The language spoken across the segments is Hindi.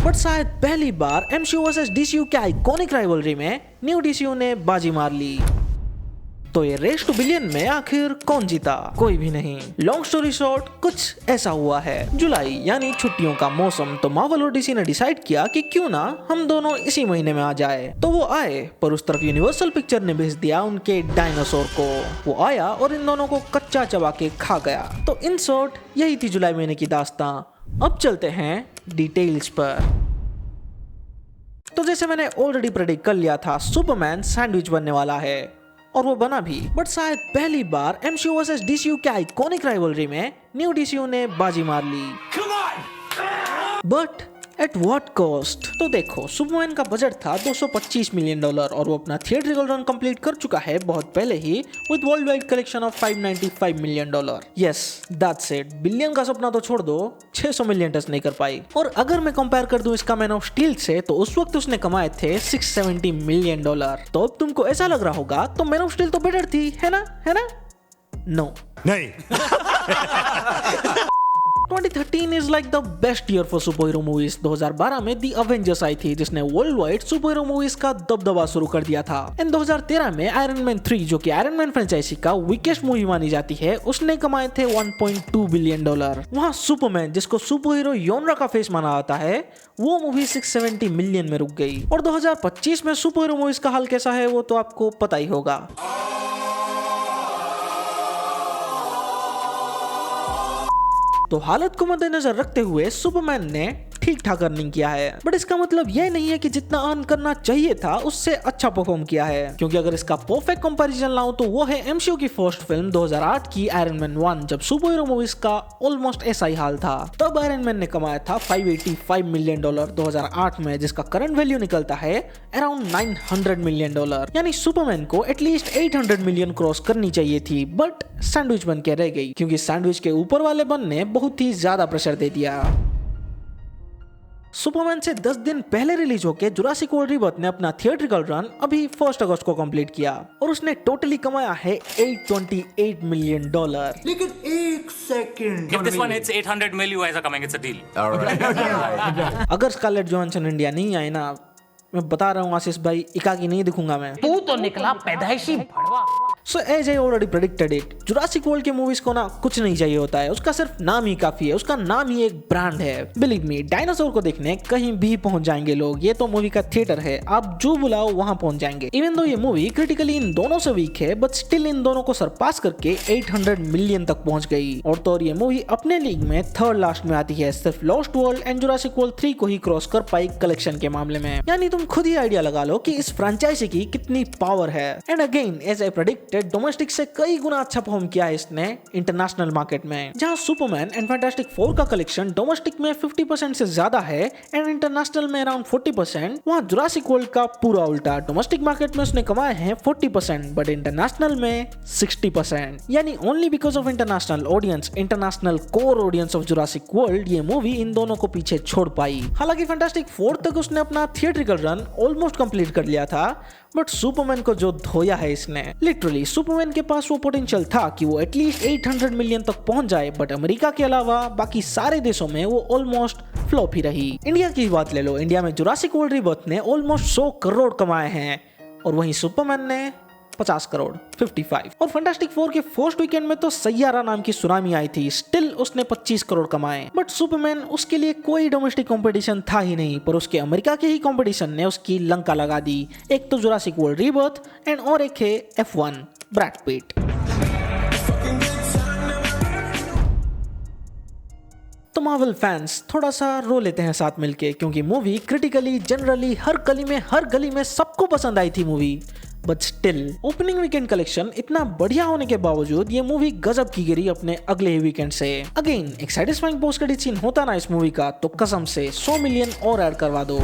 बट शायद पहली बार एमसीयू वर्सेस डीसीयू के आइकॉनिक राइवलरी में न्यू डीसीयू ने बाजी मार ली। तो ये रेस टू बिलियन में आखिर कौन जीता? कोई भी नहीं। लॉन्ग स्टोरी शॉर्ट, कुछ ऐसा हुआ है। जुलाई यानी छुट्टियों का मौसम, तो मार्वल और डीसी ने डिसाइड किया कि क्यों ना हम दोनों इसी महीने में आ जाए। तो वो आए, पर उस तरफ यूनिवर्सल पिक्चर ने भेज दिया उनके डायनासोर को। वो आया और इन दोनों को कच्चा चबा के खा गया। तो इन शॉर्ट यही थी जुलाई महीने की दास्तां। अब चलते हैं डिटेल्स पर। तो जैसे मैंने ऑलरेडी प्रेडिक्ट कर लिया था, सुपरमैन सैंडविच बनने वाला है, और वो बना भी। बट शायद पहली बार एमसीयू वर्सेस डीसीयू के आइकॉनिक राइवलरी में न्यू डीसीयू ने बाजी मार ली। But at what cost? तो देखो, सुपरमैन का बजट था $225 मिलियन और वो अपना थिएट्रिकल रन कंप्लीट कर चुका है बहुत पहले ही with world wide collection of $595 million. Yes, that's it. Billion का सपना तो छोड़ दो, 600 मिलियन टच नहीं कर पाई। और अगर मैं कंपेयर कर दूं इसका मैन ऑफ स्टील से, तो उस वक्त उसने कमाए थे $670 मिलियन। तो अब तुमको ऐसा लग रहा होगा तो मैन ऑफ स्टील तो बेटर थी, है ना? नो, नहीं। 2013 is like the best year for super hero movies. 2012 में दी अवेंजर्स आई थी, जिसने world wide super hero movies का दबदबा शुरू कर दिया था। एंड 2013 में आयरन मैन 3, जो कि आयरन मैन फ्रेंचाइजी का वीकेस्ट मूवी मानी जाती है, उसने कमाए थे $1.2 बिलियन। वहाँ सुपरमैन, जिसको सुपर हीरो योनरा का फेस माना जाता है, वो मूवी 670 मिलियन में रुक गई। और 2025 में सुपर हीरो मूवीज का हाल कैसा है वो तो आपको पता ही होगा। तो हालत को मद्देनजर रखते हुए सुपरमैन ने ठीक ठाक अर्निंग किया है। बट इसका मतलब यह नहीं है कि जितना अर्न करना चाहिए था उससे अच्छा परफॉर्म किया है। क्योंकि अगर इसका परफेक्ट कंपैरिजन लाऊं तो वो है एमसीयू की फर्स्ट फिल्म 2008 की आयरन मैन 1, जब सुपर हीरो मूवीज का ऑलमोस्ट ऐसा ही हाल था। तब आयरन मैन ने कमाया था $585 मिलियन 2008 में, जिसका करंट वैल्यू निकलता है अराउंड $900 मिलियन। यानी सुपरमैन को एटलीस्ट 800 मिलियन क्रॉस करनी चाहिए थी, बट सैंडविच बन के रह गई, क्योंकि सैंडविच के ऊपर वाले बन ने बहुत ही ज्यादा प्रेशर दे दिया। सुपरमैन से 10 दिन पहले रिलीज होके जुरासिक वर्ल्ड रीबर्थ ने अपना थिएट्रिकल रन अभी 1 अगस्त को कंप्लीट किया, और उसने टोटली कमाया है $828 मिलियन। लेकिन एक second, If this one hits 800 mil, you guys are coming. It's a deal. अगर स्कारलेट जोहानसन इंडिया नहीं आए ना, मैं बता रहा हूँ आशीष भाई, इकाकी नहीं दिखूंगा मैं। तू तो निकला पैदाइशी भड़वा। So as I already predicted it, Jurassic world के मूवीज को ना कुछ नहीं चाहिए होता है, उसका सिर्फ नाम ही काफी है, उसका नाम ही एक ब्रांड है। बिलीव मी, डायनासोर को देखने कहीं भी पहुंच जाएंगे लोग। ये तो मूवी का थिएटर है, आप जो बुलाओ वहां पहुंच जाएंगे। इवन दो ये मूवी क्रिटिकली इन दोनों से वीक है, बट स्टिल इन दोनों को सरपास करके 800 मिलियन तक पहुंच गई। और तो ये मूवी अपने लीग में थर्ड लास्ट में आती है, सिर्फ lost world and Jurassic world 3 को ही क्रॉस कर पाई कलेक्शन के मामले में। यानी तुम खुद ही आइडिया लगा लो कि इस फ्रेंचाइजी की कितनी पावर है। And again, as I predicted, domestic से कई गुना अच्छा परफॉर्म किया है इसने इंटरनेशनल मार्केट में। जहां सुपरमैन एंड फैंटास्टिक 4 का कलेक्शन डोमेस्टिक में 50% से ज्यादा है एंड इंटरनेशनल में अराउंड 40%, वहां जुरासिक वर्ल्ड का पूरा उल्टा। डोमेस्टिक मार्केट में उसने कमाए हैं 40%, बट इंटरनेशनल में 60%। यानी only because of international audience, international core audience of Jurassic world, ये मूवी इन दोनों को पीछे छोड़ पाई। हालांकि फैंटास्टिक 4 तक उसने अपना थिएट्रिकल रन ऑलमोस्ट कंप्लीट कर लिया था, बट सुपरमैन को जो धोया है इसने, लिटरली सुपरमैन के पास वो पोटेंशियल था कि वो एटलीस्ट 800 मिलियन तक पहुंच जाए, बट अमेरिका के अलावा बाकी सारे देशों में वो ऑलमोस्ट फ्लॉप ही रही। इंडिया की बात ले लो, इंडिया में जुरासिक वर्ल्ड रीबर्थ ने ऑलमोस्ट 100 करोड़ कमाए हैं, और वहीं सुपरमैन ने 50 करोड़ 55। और फैंटास्टिक 4 के फर्स्ट वीकेंड में तो सैयारा नाम की सुनामी आई थी, स्टिल उसने 25 करोड़ कमाए। बट सुपरमैन, उसके लिए कोई डोमेस्टिक कंपटीशन था ही नहीं, पर उसके अमेरिका के ही कंपटीशन ने उसकी लंका लगा दी। एक तो जुरासिक वर्ल्ड रीबर्थ एंड और एक है F1 ब्रैड पिट। तो मार्वल फैंस थोड़ा सा रो लेते हैं साथ मिलके, क्योंकि मूवी क्रिटिकली जनरली हर गली में सबको पसंद आई थी movie. But still opening weekend collection इतना बढ़िया होने के बावजूद ये मूवी गजब की गिरी अपने अगले ही वीकेंड से। अगेन, एक सैटिस्फाइंग पोस्ट क्रेडिट सीन होता ना इस मूवी का, तो कसम से 100 मिलियन और ऐड करवा दो।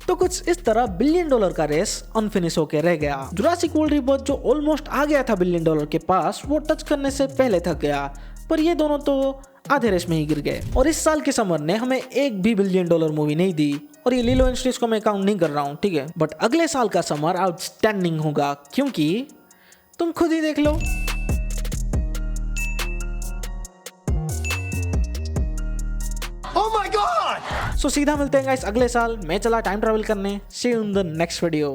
तो कुछ इस तरह $1 बिलियन का रेस अनफिनिश होके रह गया। जुरासिक वर्ल्ड रीबर्थ जो ऑलमोस्ट आ गया था $1 बिलियन के पास, वो टच करने से पहले थक गया, पर ये दोनों तो आधे रेस में ही गिर गए। और इस साल के समर ने हमें एक भी $1 बिलियन मूवी नहीं दी, और ये लिलो एंड स्टिच को मैं काउंट नहीं कर रहा हूँ, ठीक है। बट अगले साल का समर आउटस्टैंडिंग होगा, क्योंकि तुम खुद ही देख लो। Oh my God! सो सीधा मिलते हैं गाइस अगले साल। मैं चला टाइम ट्रेवल करने। See you in the next video.